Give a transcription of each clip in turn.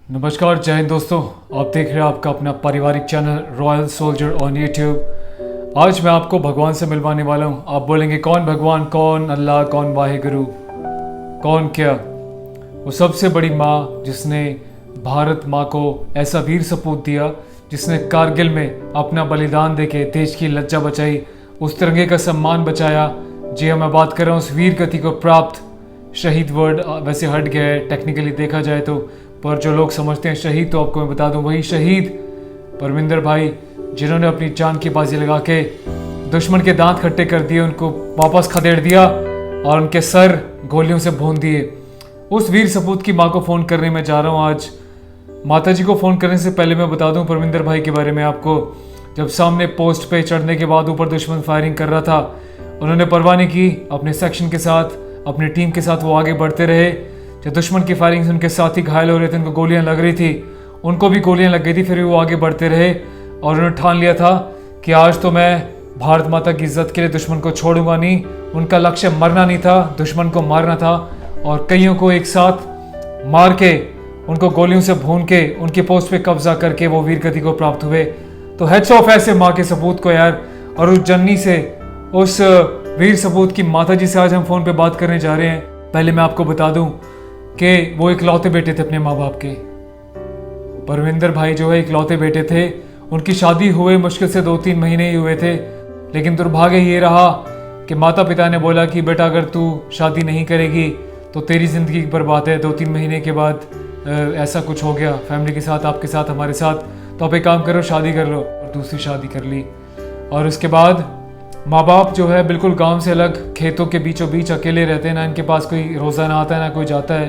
नमस्कार, जय हिंद दोस्तों। आप देख रहे हैं आपका अपना पारिवारिक channel royal soldier on YouTube. आज मैं आपको भगवान से मिलवाने वाला हूँ। आप बोलेंगे कौन भगवान, कौन अल्लाह, कौन वाहिगुरु, कौन क्या? वो सबसे बड़ी माँ जिसने भारत माँ को ऐसा वीर सपूत दिया, जिसने कारगिल में अपना बलिदान देके देश की लज्जा बचाई, उस तिरंगे का सम्मान बचाया। जी हाँ, मैं बात कर रहा हूँ उस वीर गति को प्राप्त, शहीद वर्ड वैसे हट गया है टेक्निकली देखा जाए तो, पर जो लोग समझते हैं शहीद, तो आपको मैं बता दूं वही शहीद परमिंदर भाई, जिन्होंने अपनी जान की बाजी लगा के दुश्मन के दांत खट्टे कर दिए, उनको वापस खदेड़ दिया और उनके सर गोलियों से भून दिए। उस वीर सपूत की माँ को फ़ोन करने में जा रहा हूँ आज। माता जी को फ़ोन करने से पहले मैं बता दूं परमिंदर भाई के बारे में आपको। जब सामने पोस्ट पे चढ़ने के बाद ऊपर दुश्मन फायरिंग कर रहा था, उन्होंने परवाह नहीं की। अपने सेक्शन के साथ, अपनी टीम के साथ वो आगे बढ़ते रहे। जब दुश्मन की फायरिंग से उनके साथी घायल हो रहे थे, उनको गोलियां लग रही थी, उनको भी गोलियां लग गई थी, फिर भी वो आगे बढ़ते रहे और उन्होंने ठान लिया था कि आज तो मैं भारत माता की इज्जत के लिए दुश्मन को छोड़ूंगा नहीं। उनका लक्ष्य मरना नहीं था, दुश्मन को मारना था। और कईयों को एक साथ मार के, उनको गोलियों से भून के, उनकी पोस्ट पे कब्जा करके वो वीर गति को प्राप्त हुए। तो हेड्स ऑफ ऐसे माँ के सपूत को यार। और उस जननी से, उस वीर सपूत की माता जी से आज हम फोन पे बात करने जा रहे हैं। पहले मैं आपको बता दूं कि वो इकलौते बेटे थे अपने माँ बाप के। परविंदर भाई जो है इकलौते बेटे थे। उनकी शादी हुए मुश्किल से 2-3 महीने ही हुए थे, लेकिन दुर्भाग्य ये रहा कि माता पिता ने बोला कि बेटा अगर तू शादी नहीं करेगी तो तेरी ज़िंदगी बर्बाद है। 2-3 महीने के बाद ऐसा कुछ हो गया फैमिली के साथ, आपके साथ, हमारे साथ, तो आप एक काम करो, शादी कर लो। और दूसरी शादी कर ली। और उसके बाद माँ बाप जो है बिल्कुल गांव से अलग, खेतों के बीचों बीच अकेले रहते हैं। ना इनके पास कोई रोज़ाना आता है, ना कोई जाता है,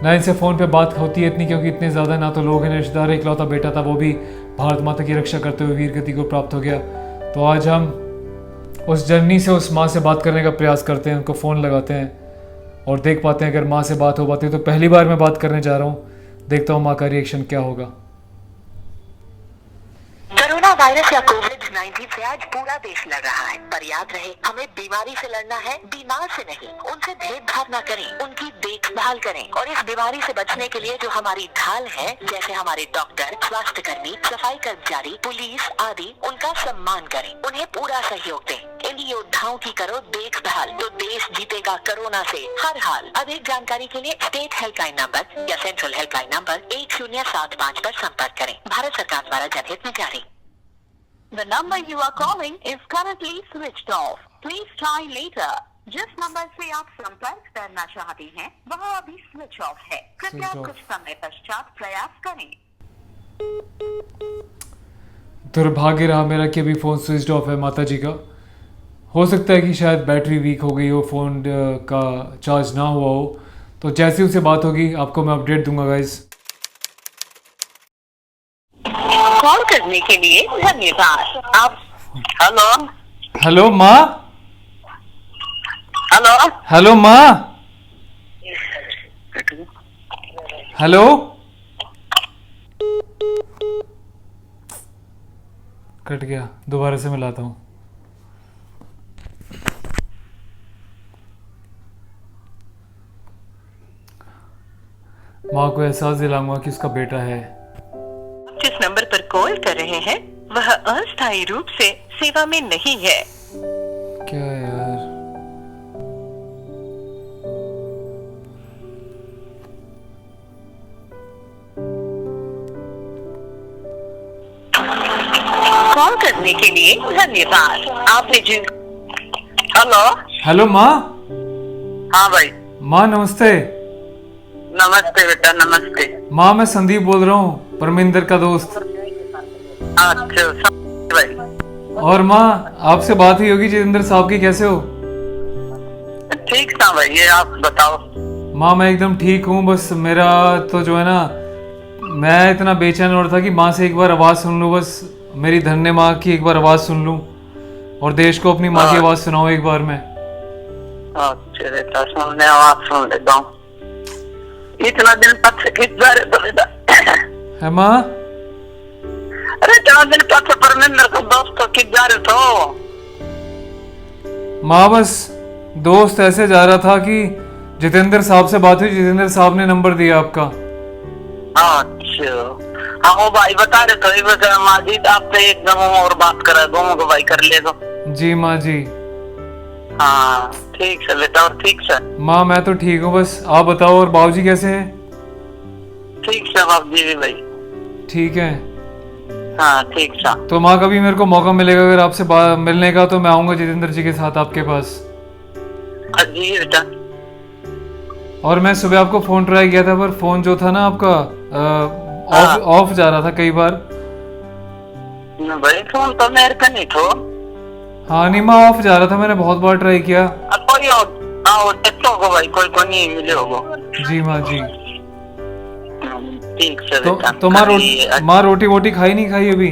ना इनसे फ़ोन पे बात होती है इतनी, क्योंकि इतने ज़्यादा ना तो लोग हैं, रिश्तेदार। इकलौता बेटा था, वो भी भारत माता की रक्षा करते हुए वीर गति को प्राप्त हो गया। तो आज हम उस जर्नी से, उस माँ से बात करने का प्रयास करते हैं, उनको फ़ोन लगाते हैं और देख पाते हैं अगर माँ से बात हो पाती है। तो पहली बार मैं बात करने जा रहा हूँ, देखता हूँ माँ का रिएक्शन क्या होगा। कोरोना वायरस या कोविड-19 से आज पूरा देश लड़ रहा है, पर याद रहे हमें बीमारी से लड़ना है, बीमार से नहीं। उनसे भेदभाव न करें, उनकी देखभाल करें और इस बीमारी से बचने के लिए जो हमारी ढाल है, जैसे हमारे डॉक्टर, स्वास्थ्य कर्मी, सफाई कर्मचारी, पुलिस आदि, उनका सम्मान करें, उन्हें पूरा सहयोग दें। इन योद्धाओं की करो देखभाल, तो देश जीतेगा कोरोना से हर हाल। अधिक जानकारी के लिए स्टेट हेल्पलाइन नंबर या सेंट्रल हेल्पलाइन नंबर 1075 पर संपर्क करें। भारत सरकार द्वारा जनहित में जारी। The number you are calling is currently switched off. Please try later. जिस नंबर से आप संपर्क करना चाहते हैं वह अभी स्विच ऑफ है। कृपया कुछ समय पश्चात प्रयास करें। दुर्भाग्य रहा मेरा कि अभी फ़ोन स्विच ऑफ है माता जी का। हो सकता है कि शायद बैटरी वीक हो गई हो, फ़ोन का चार्ज ना हुआ हो। तो जैसे उनसे बात होगी आपको मैं अपडेट दूंगा गाइज। कॉल करने के लिए धन्यवाद। आप हेलो माँ। हेलो माँ। हेलो। कट गया, दोबारा से मिलाता हूँ। माँ को एहसास दिलाऊंगा कि उसका बेटा है। जिस नंबर पर कॉल कर रहे हैं वह अस्थायी रूप से सेवा में नहीं है। क्या यार, कॉल करने के लिए धन्यवाद। आपने जिन हेलो माँ। हाँ भाई, माँ नमस्ते। नमस्ते बेटा, नमस्ते। माँ मैं संदीप बोल रहा हूँ, परमिंदर का दोस्त। अच्छा भाई। और माँ आपसे बात हुई होगी जितेंद्र साहब की, कैसे हो? ठीक था भाई, ये आप बताओ। माँ मैं एकदम ठीक हूँ, बस मेरा तो जो है ना, मैं इतना बेचैन हो रहा था कि माँ से एक बार आवाज़ सुन लूँ, बस मेरी धन्य माँ की एक बार आवाज़ सुन लूँ और देश को अपनी माँ की आवाज़ सुनाऊँ एक बार मैं। अच्छा बेटा, सुनने आवाज सुन लेता हूँ। इतना दिन तक से किस जा रहे तो बेटा? है माँ? अरे इतना दिन तक से परमिंदर को दोस्त किस जा रहे तो? माँ बस दोस्त ऐसे जा रहा था कि जितेंद्र साहब से बात हुई, जितेंद्र साहब ने नंबर दिया आपका। अच्छा हाँ वो भाई बता रहे थे माजिद आपसे एकदम और बात करा दोनों को भाई कर ले तो। जी माँ जी। हाँ ठीक है बेटा और ठीक है। माँ मैं तो ठीक हूँ, बस आप बताओ और बाबूजी कैसे हैं? ठीक है बाप जी भी भाई। ठीक है। हाँ ठीक है। तो माँ कभी मेरे को मौका मिलेगा अगर आपसे मिलने का तो मैं आऊँगा जितेंद्र जी के साथ आपके पास। जी बेटा। और मैं सुबह आपको फोन ट्राई किया था पर फोन जो था ना आपका ऑफ जा रहा था कई बार। भाई फोन तो मेरे का नहीं थो। हाँ नहीं माँ ऑफ जा रहा था, मैंने बहुत बार ट्राई किया। अब कोई और देखो को भाई कोई को नहीं मिले होगो। जी माँ जी। ठीक है तो बेटा। तो माँ रोटी वोटी खाई नहीं खाई अभी?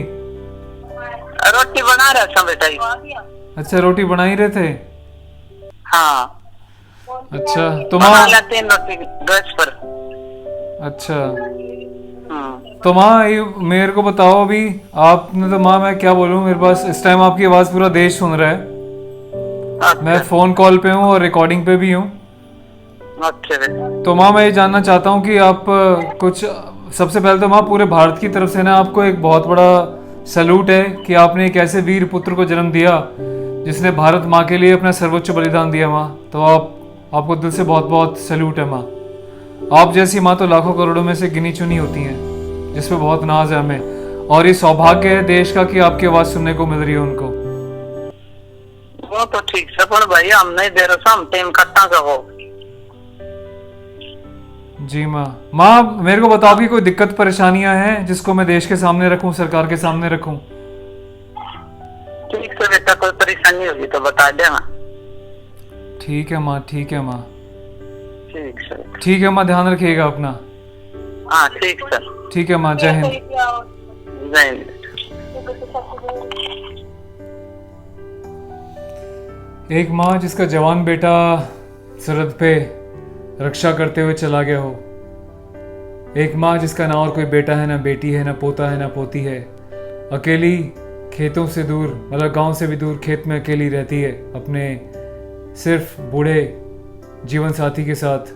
रोटी बना रहा था बेटा ही। अच्छा रोटी बना ही रहे थे। हाँ अच्छा तो बना माँ लेते हैं रोटी गैस पर। अच्छा तो माँ ये मेरे को बताओ अभी आपने तो माँ मैं क्या बोलूँ, मेरे पास इस टाइम आपकी आवाज़ पूरा देश सुन रहा है। मैं फोन कॉल पे हूँ और रिकॉर्डिंग पे भी हूँ। अच्छा बेटा। तो माँ मैं ये जानना चाहता हूँ कि आप कुछ सबसे पहले तो माँ पूरे भारत की तरफ से ना आपको एक बहुत बड़ा सैल्यूट है कि आपने एक ऐसे वीर पुत्र को जन्म दिया जिसने भारत माँ के लिए अपना सर्वोच्च बलिदान दिया माँ। तो आपको दिल से बहुत बहुत सैल्यूट है माँ। आप जैसी माँ तो लाखों करोड़ों में से गिनी चुनी होती हैं जिस पे बहुत नाज है हमें, और ये सौभाग्य है देश का कि आपकी आवाज़ सुनने को मिल रही है उनको। वो तो ठीक है पर भाई हम नहीं दे रहे हम टीम कट्टा का हो। जी माँ मेरे को बताओ कि कोई दिक्कत परेशानियां हैं जिसको मैं देश के सामने रखूं, सरकार के सामने रखूं? ठीक है बेटा कोई परेशानी होगी तो बता देना। ठीक है माँ, ठीक है माँ। ठीक है। ठीक है माँ, ध्यान रखिएगा अपना। हाँ ठीक है। ठीक है माँ, जय हिंद। जय हिंद। एक माँ जिसका जवान बेटा सरहद पे रक्षा करते हुए चला गया हो, एक माँ जिसका ना और कोई बेटा है, ना बेटी है, ना पोता है, ना पोती है, अकेली खेतों से दूर, मतलब गांव से भी दूर खेत में अकेली रहती है अपने सिर्फ बूढ़े जीवन साथी के साथ।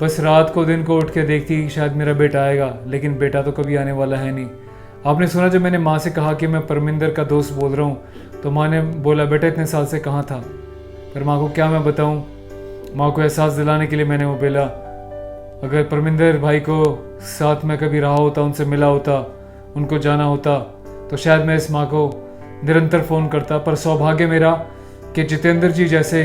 बस रात को दिन को उठ के देखती कि शायद मेरा बेटा आएगा, लेकिन बेटा तो कभी आने वाला है नहीं। आपने सुना जब मैंने माँ से कहा कि मैं परमिंदर का दोस्त बोल रहा हूँ, तो माँ ने बोला बेटा इतने साल से कहाँ था। पर माँ को क्या मैं बताऊँ, माँ को एहसास दिलाने के लिए मैंने वो बोला, अगर परमिंदर भाई को साथ में कभी रहा होता, उनसे मिला होता, उनको जाना होता, तो शायद मैं इस माँ को निरंतर फ़ोन करता। पर सौभाग्य मेरा कि जितेंद्र जी जैसे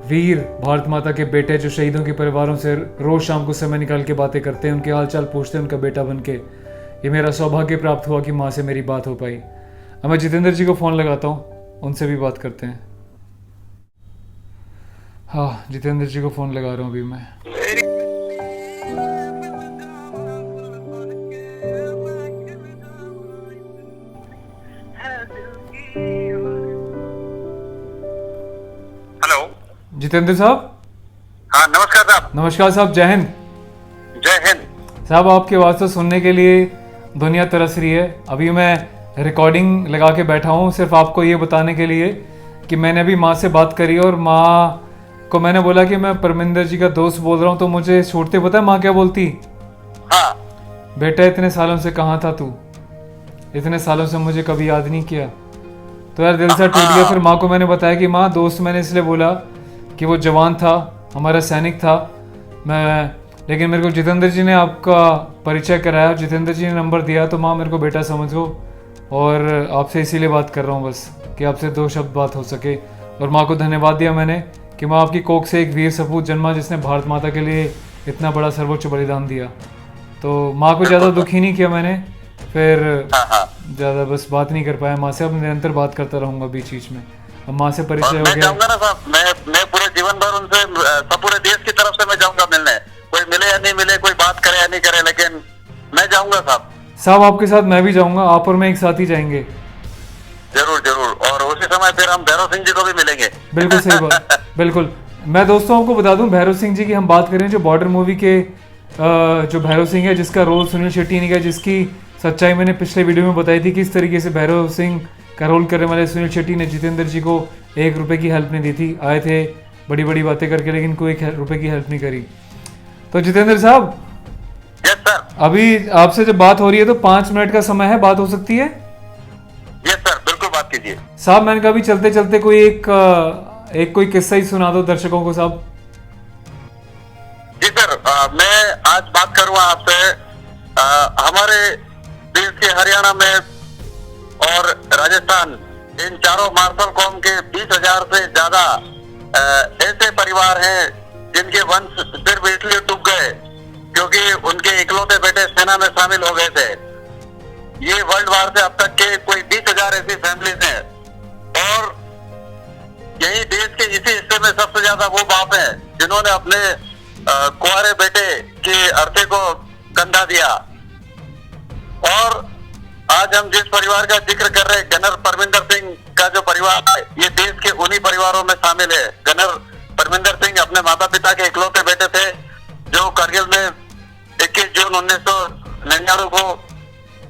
वीर भारत माता के बेटे जो शहीदों के परिवारों से रोज़ शाम को समय निकाल के बातें करते हैं, उनके हाल चाल पूछते हैं उनका बेटा बन के, ये मेरा सौभाग्य प्राप्त हुआ कि माँ से मेरी बात हो पाई। अब मैं जितेंद्र जी को फ़ोन लगाता हूँ, उनसे भी बात करते हैं। हाँ, जितेंद्र जी को फ़ोन लगा रहा हूँ अभी मैं। हेलो जितेंद्र साहब। हाँ नमस्कार साहब। नमस्कार साहब, जय हिंद। जय हिंद साहब आपकी आवाज़ तो सुनने के लिए दुनिया तरस रही है। अभी मैं रिकॉर्डिंग लगा के बैठा हूँ सिर्फ आपको ये बताने के लिए कि मैंने अभी माँ से बात करी और माँ को मैंने बोला कि मैं परमिंदर जी का दोस्त बोल रहा हूँ, तो मुझे छोड़ते पता है माँ क्या बोलती? हाँ बेटा इतने सालों से कहाँ था तू, इतने सालों से मुझे कभी याद नहीं किया। तो यार दिल सा टूट गया। फिर माँ को मैंने बताया कि माँ दोस्त मैंने इसलिए बोला कि वो जवान था, हमारा सैनिक था मैं, लेकिन मेरे को जितेंद्र जी ने आपका परिचय कराया, जितेंद्र जी ने नंबर दिया, तो माँ मेरे को बेटा समझो और आपसे इसीलिए बात कर रहा हूँ बस कि आपसे दो शब्द बात हो सके। और माँ को धन्यवाद दिया मैंने कि माँ आपकी कोख से एक वीर सपूत जन्मा जिसने भारत माता के लिए इतना बड़ा सर्वोच्च बलिदान दिया। तो माँ को ज़्यादा दुखी नहीं किया मैंने, फिर ज़्यादा बस बात नहीं कर पाया माँ से। अब निरंतर बात करता रहूँगा बीच बीच में। अब माँ से परिचय हो मैं गया। जाऊंगा ना साहब, मैं पूरे जीवन भर उनसे सब पूरे देश की तरफ से मैं जाऊंगा मिलने, कोई मिले या नहीं मिले, कोई बात करे या नहीं करे, लेकिन मैं जाऊंगा साहब। साहब आपके साथ मैं भी जाऊँगा, आप और मैं एक साथ ही जाएंगे। जरूर जरूर, और उसी समय फिर हम भैरव सिंह जी को भी मिलेंगे। बिल्कुल सही बात, बिल्कुल। मैं दोस्तों आपको बता दूं भैरव सिंह जी की हम बात करें, जो बॉर्डर मूवी के जो भैरव सिंह है जिसका रोल सुनील शेट्टी ने किया, जिसकी सच्चाई मैंने पिछले वीडियो में बताई थी, किस तरीके से भैरव सिंह का रोल करने वाले सुनील शेट्टी ने जितेंद्र जी को 1 रुपये की हेल्प नहीं दी थी। आए थे बड़ी बड़ी बातें करके, लेकिन कोई 1 रुपये की हेल्प नहीं करी। तो जितेंद्र साहब, यस सर। अभी आपसे जब बात हो रही है तो 5 मिनट का समय है, बात हो सकती है? यस सर, बिल्कुल बात कीजिए। साहब मैंने कहा अभी चलते चलते कोई एक कोई किस्सा ही सुना दो दर्शकों को साहब। जी सर, मैं आज बात करूंगा आपसे हमारे देश के हरियाणा में और राजस्थान, इन चारों मार्शल कौम के 20,000 से ज्यादा ऐसे परिवार हैं जिनके वंश सिर्फ इसलिए डूब गए क्योंकि उनके इकलौते बेटे सेना में शामिल हो गए थे। ये वर्ल्ड वार से अब तक के कोई 20,000 ऐसी फैमिलीज हैं और यही देश के इसी हिस्से में सबसे ज्यादा वो बाप हैं जिन्होंने अपने कुंवारे बेटे के अर्थी को कंधा दिया। और आज हम जिस परिवार का जिक्र कर रहे हैं, गनर परमिंदर सिंह का जो परिवार है, ये देश के उन्हीं परिवारों में शामिल है। गनर परमिंदर सिंह अपने माता पिता के इकलौते बेटे थे जो करगिल में 21 जून 1999 को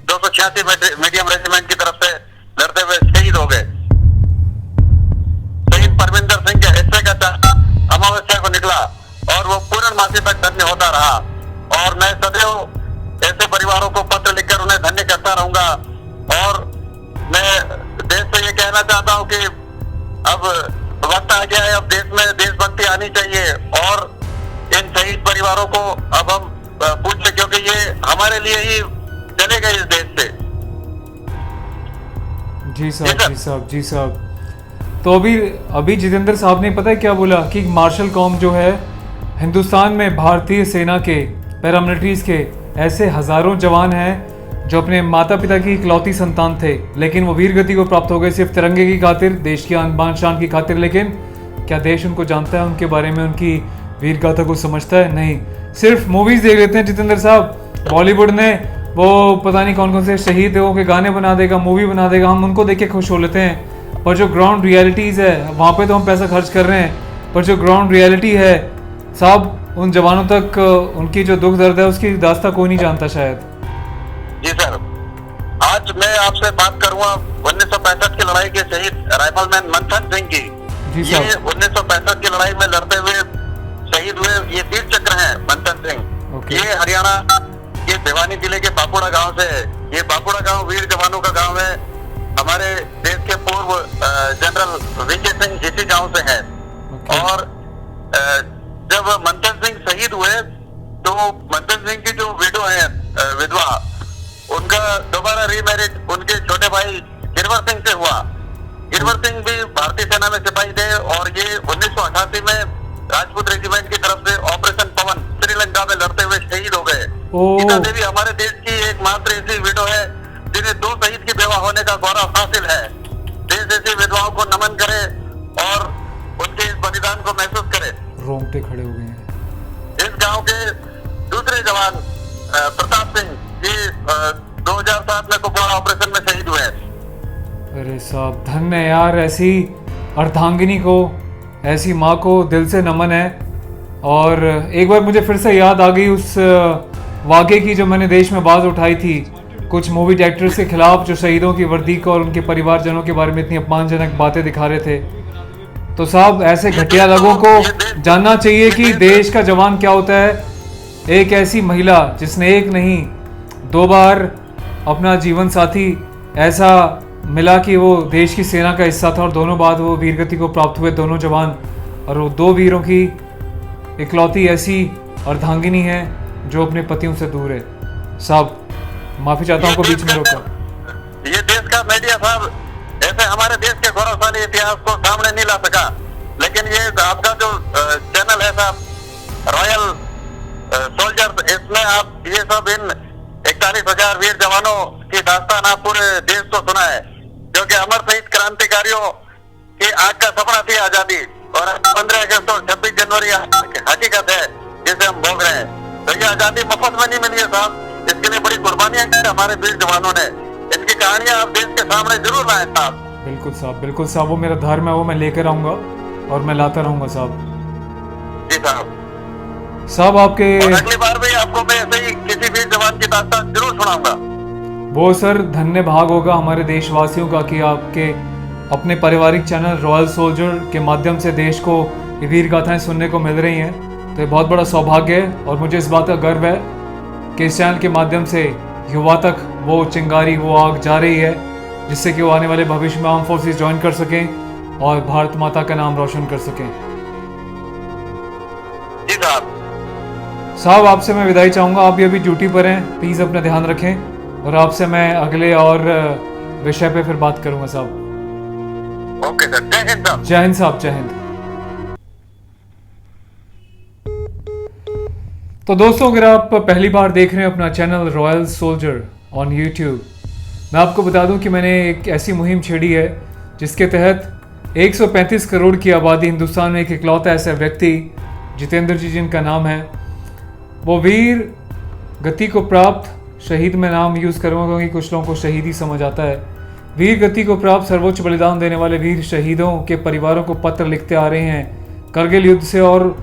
286 मीडियम रेजिमेंट की तरफ से लड़ते हुए शहीद हो गए। शहीद परमिंदर सिंह के हिस्से का चांद अमावस्या को निकला और वो पूर्णमासी तक धन्य होता रहा। और मैं सदैव ऐसे परिवारों को पत्र लिखकर उन्हें धन्य करता रहूंगा। और मैं देश से ये कहना चाहता हूँ कि अब वक्त आ गया है, अब देश में देशभक्ति आनी चाहिए और इन शहीद परिवारों को अब हम पूछे, क्योंकि ये हमारे लिए ही चले गए इस देश से। जी साहब, जी साहब, जी साहब। तो अभी जितेंद्र साहब ने पता है क्या बोला कि मार्शल कौम जो है हिंदुस्तान में भारतीय सेना के पैरामिलिट्रीज के ऐसे हजारों जवान हैं जो अपने माता पिता की इकलौती संतान थे, लेकिन वो वीर गति को प्राप्त हो गए सिर्फ तिरंगे की खातिर, देश की आन शान की खातिर। लेकिन क्या देश उनको जानता है, उनके बारे में, उनकी वीर गाथा को समझता है? नहीं, सिर्फ मूवीज देख लेते हैं जितेंद्र साहब। बॉलीवुड ने वो पता नहीं कौन कौन से शहीदों के गाने बना देगा, मूवी बना देगा, हम उनको देख के खुश हो लेते हैं। पर जो ग्राउंड रियलिटीज़ है वहाँ पे तो हम पैसा खर्च कर रहे हैं, पर जो ग्राउंड रियलिटी है साहब, उन जवानों तक उनकी जो दुख दर्द है उसकी दास्तां कोई नहीं जानता शायद। जी सर, आज मैं आपसे बात करूंगा 1965 की लड़ाई के शहीद राइफलमैन मंथन सिंह की। जी ये साहब। 1965 की लड़ाई में लड़ते हुए शहीद हुए ये वीर चक्र हैं मंथन सिंह। ओके। ये हरियाणा के भिवानी जिले के बापुड़ा गांव से है। ये बापुड़ा गांव वीर जवानों का गांव है। हमारे देश के पूर्व जनरल वीके सिंह इसी गांव से हैं। ओके। और जब मंथन सिंह शहीद हुए तो मंथन सिंह की जो विडो है, विधवा, उनका दोबारा रीमैरिज उनके छोटे भाई गिरवर सिंह से हुआ। गिरवर सिंह भी भारतीय सेना में सिपाही थे और ये 1988 में राजपूत रेजिमेंट की तरफ से ऑपरेशन पवन श्रीलंका में लड़ते हुए शहीद हो गए। गीता देवी हमारे देश की एकमात्र ऐसी विडो है जिन्हें 2 शहीद की बेवा होने का गौरव हासिल है। देश ऐसी विधवाओं को नमन करे और उनके इस बलिदान को महसूस करे। रोंगटे खड़े हो गए हैं। इस गांव के दूसरे जवान प्रताप सिंह जी 2007 में कुपवाड़ा ऑपरेशन में शहीद हुए। अरे साहब, धन्य है यार, ऐसी अर्धांगिनी को, ऐसी माँ को दिल से नमन है। और एक बार मुझे फिर से याद आ गई उस वाक़े की जो मैंने देश में बात उठाई थी, कुछ मूवी डायरेक्टर्स के खिलाफ जो शहीदों की वर्दी को और उनके परिवारजनों के बारे में इतनी अपमानजनक बातें दिखा रहे थे। तो साहब, ऐसे घटिया लोगों को जानना चाहिए कि देश का जवान क्या होता है। एक ऐसी महिला जिसने एक नहीं 2 बार अपना जीवन साथी ऐसा मिला कि वो देश की सेना का हिस्सा था और दोनों बाद वो वीरगति को प्राप्त हुए दोनों जवान, और वो 2 वीरों की इकलौती ऐसी अर्धांगिनी है जो अपने पतियों से दूर है। साहब, माफी चाहता हूँ बीच में रोका। ये देश का मीडिया साहब ऐसे हमारे देश के गौरवशाली इतिहास को सामने नहीं ला सका, लेकिन ये आपका जो चैनल है साहब, रॉयल सोल्जर्स, इसमें आप ये सब इन 41,000 वीर जवानों की दास्तान आप पूरे देश को सुना है, जो कि अमर शहीद क्रांतिकारियों की आग का सपना थी आजादी, और 15 अगस्त और 26 जनवरी हकीकत है जिसे हम भोग रहे हैं। तो ये आजादी मुफ्त में नहीं मिली है साहब, इसके लिए बड़ी कुर्बानियां की हमारे वीर जवानों ने। इनकी कहानियां आप देश के सामने जरूर लाएं साहब। बिल्कुल साहब, बिल्कुल साहब, वो मेरा धर्म है, वो मैं लेकर आऊंगा और मैं लाता रहूंगा साहब। जी साहब। साहब आपके और अगली बार भी आपको मैं ऐसे ही किसी वीर जवान की दास्तान जरूर सुनाऊंगा। वो सर धन्य भाग होगा हमारे देशवासियों का कि आपके अपने पारिवारिक चैनल रॉयल सोल्जर के माध्यम से देश को ये वीर गाथाएं सुनने को मिल रही हैं। तो ये बहुत बड़ा सौभाग्य है और मुझे इस बात का गर्व है कि इस चैनल के माध्यम से युवा तक वो चिंगारी, वो आग जा रही है, जिससे कि वो आने वाले भविष्य में आर्म फोर्सेस ज्वाइन कर सकें और भारत माता का नाम रोशन कर सकें। जी साहब, आपसे मैं विदाई चाहूँगा। आप भी अभी ड्यूटी पर हैं, प्लीज़ अपना ध्यान रखें और आपसे मैं अगले और विषय पे फिर बात करूँगा साहब। ओके सर, जय हिंद साहब। जय हिंद साहब, जय हिंद। तो दोस्तों, अगर आप पहली बार देख रहे हैं अपना channel royal soldier on YouTube, मैं आपको बता दूं कि मैंने एक ऐसी मुहिम छेड़ी है जिसके तहत 135 करोड़ की आबादी हिंदुस्तान में एक इकलौता ऐसा व्यक्ति, जितेंद्र जी जिनका नाम है, वो वीर गति को प्राप्त, शहीद में नाम यूज़ करूँगा क्योंकि कुछ लोगों को शहीद ही समझ आता है, वीर गति को प्राप्त सर्वोच्च बलिदान देने वाले वीर शहीदों के परिवारों को पत्र लिखते आ रहे हैं करगिल युद्ध से। और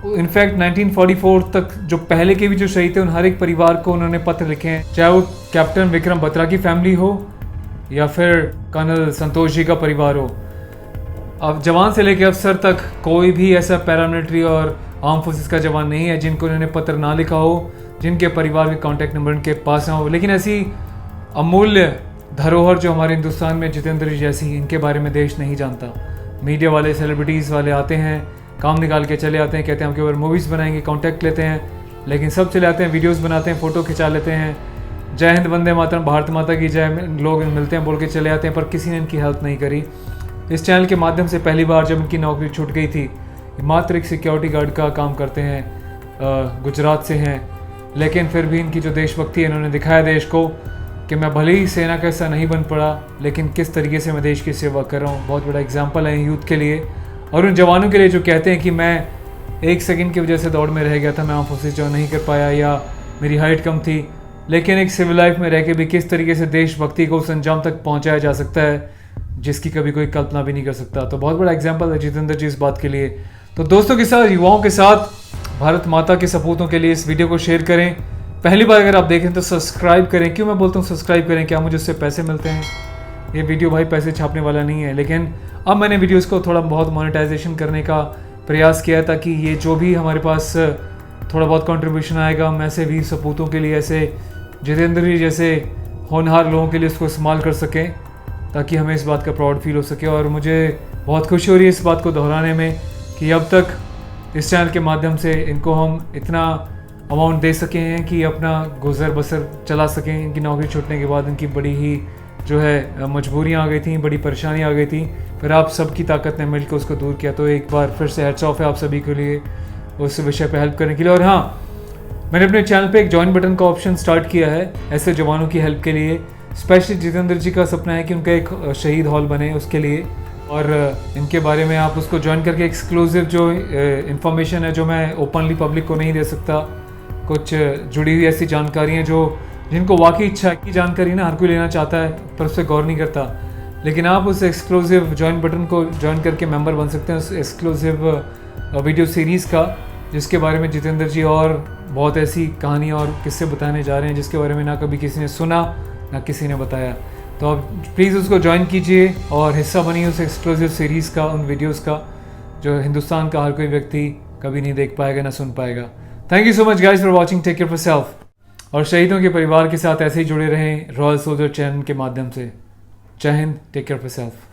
इनफैक्ट 1944 तक जो पहले के भी जो शहीद थे उन हर एक परिवार को उन्होंने पत्र लिखे हैं, चाहे वो कैप्टन विक्रम बत्रा की फैमिली हो या फिर कर्नल संतोष जी का परिवार हो। अब जवान से लेकर अफसर तक कोई भी ऐसा पैरामिलिट्री और आर्म फोर्सेस का जवान नहीं है जिनको उन्होंने पत्र ना लिखा हो, जिनके परिवार के कॉन्टैक्ट नंबर उनके पास ना हो। लेकिन ऐसी अमूल्य धरोहर जो हमारे हिंदुस्तान में जितेंद्र जी जैसी, इनके बारे में देश नहीं जानता। मीडिया वाले, सेलिब्रिटीज़ वाले आते हैं, काम निकाल के चले आते हैं, कहते हैं हम केवल मूवीज़ बनाएंगे, कॉन्टैक्ट लेते हैं, लेकिन सब चले आते हैं, वीडियोस बनाते हैं, फ़ोटो खिंचा लेते हैं, जय हिंद, वंदे मातरम, भारत माता की जय, लोग मिलते हैं, बोल के चले आते हैं, पर किसी ने इनकी हेल्प नहीं करी। इस चैनल के माध्यम से पहली बार जब इनकी नौकरी छूट गई थी, मात्र एक सिक्योरिटी गार्ड का काम करते हैं, गुजरात से हैं, लेकिन फिर भी इनकी जो देशभक्ति है, इन्होंने दिखाया देश को कि मैं भले ही सेना का हिस्सा नहीं बन पड़ा, लेकिन किस तरीके से मैं देश की सेवा कर रहा हूँ। बहुत बड़ा एग्जाम्पल है यूथ के लिए और उन जवानों के लिए जो कहते हैं कि मैं 1 सेकंड की वजह से दौड़ में रह गया था, मैं आर्म फोर्सेस ज्वाइन नहीं कर पाया या मेरी हाइट कम थी, लेकिन एक सिविल लाइफ में रह के भी किस तरीके से देशभक्ति को उस अंजाम तक पहुंचाया जा सकता है जिसकी कभी कोई कल्पना भी नहीं कर सकता। तो बहुत बड़ा एग्जाम्पल है जितेंद्र जी इस बात के लिए। तो दोस्तों के साथ, युवाओं के साथ, भारत माता के सपूतों के लिए इस वीडियो को शेयर करें। पहली बार अगर आप देखें तो सब्सक्राइब करें। क्यों मैं बोलता हूँ सब्सक्राइब करें? क्या मुझे उससे पैसे मिलते हैं? ये वीडियो भाई पैसे छापने वाला नहीं है, लेकिन अब मैंने वीडियोस को थोड़ा बहुत मोनेटाइजेशन करने का प्रयास किया ताकि ये जो भी हमारे पास थोड़ा बहुत कंट्रीब्यूशन आएगा, हम ऐसे वीर सपूतों के लिए, ऐसे जितेंद्र जी जैसे होनहार लोगों के लिए उसको इस्तेमाल कर सकें ताकि हमें इस बात का प्राउड फील हो सके। और मुझे बहुत खुशी हो रही है इस बात को दोहराने में कि अब तक इस चैनल के माध्यम से इनको हम इतना अमाउंट दे सके हैं कि अपना गुजर बसर चला सकें। इनकी नौकरी छूटने के बाद इनकी बड़ी ही जो है मजबूरियां आ गई थी, बड़ी परेशानी आ गई थी, फिर आप सबकी ताकत ने मिलकर उसको दूर किया। तो एक बार फिर से हैट्स ऑफ है आप सभी के लिए उस विषय पे हेल्प करने के लिए। और हाँ, मैंने अपने चैनल पे एक ज्वाइन बटन का ऑप्शन स्टार्ट किया है ऐसे जवानों की हेल्प के लिए। स्पेशली जितेंद्र जी का सपना है कि उनका एक शहीद हॉल बने, उसके लिए, और इनके बारे में आप उसको ज्वाइन करके एक्सक्लूसिव जो इन्फॉर्मेशन है जो मैं ओपनली पब्लिक को नहीं दे सकता, कुछ जुड़ी हुई ऐसी जानकारियाँ जो जिनको वाकई इच्छा की जानकारी ना हर कोई लेना चाहता है पर उस पर गौर नहीं करता, लेकिन आप उस एक्सक्लूसिव ज्वाइन बटन को ज्वाइन करके मेंबर बन सकते हैं उस एक्सक्लूसिव वीडियो सीरीज़ का, जिसके बारे में जितेंद्र जी और बहुत ऐसी कहानी और किस्से बताने जा रहे हैं जिसके बारे में ना कभी किसी ने सुना ना किसी ने बताया। तो आप प्लीज़ उसको ज्वाइन कीजिए और हिस्सा बनिए उस एक्सक्लूसिव सीरीज़ का, उन वीडियोज़ का जो हिंदुस्तान का हर कोई व्यक्ति कभी नहीं देख पाएगा ना सुन पाएगा। Thank you so much guys for watching. Take care of yourself और शहीदों के परिवार के साथ ऐसे ही जुड़े रहें रॉयल सोल्जर चैनल के माध्यम से। जय Hind, take care of yourself.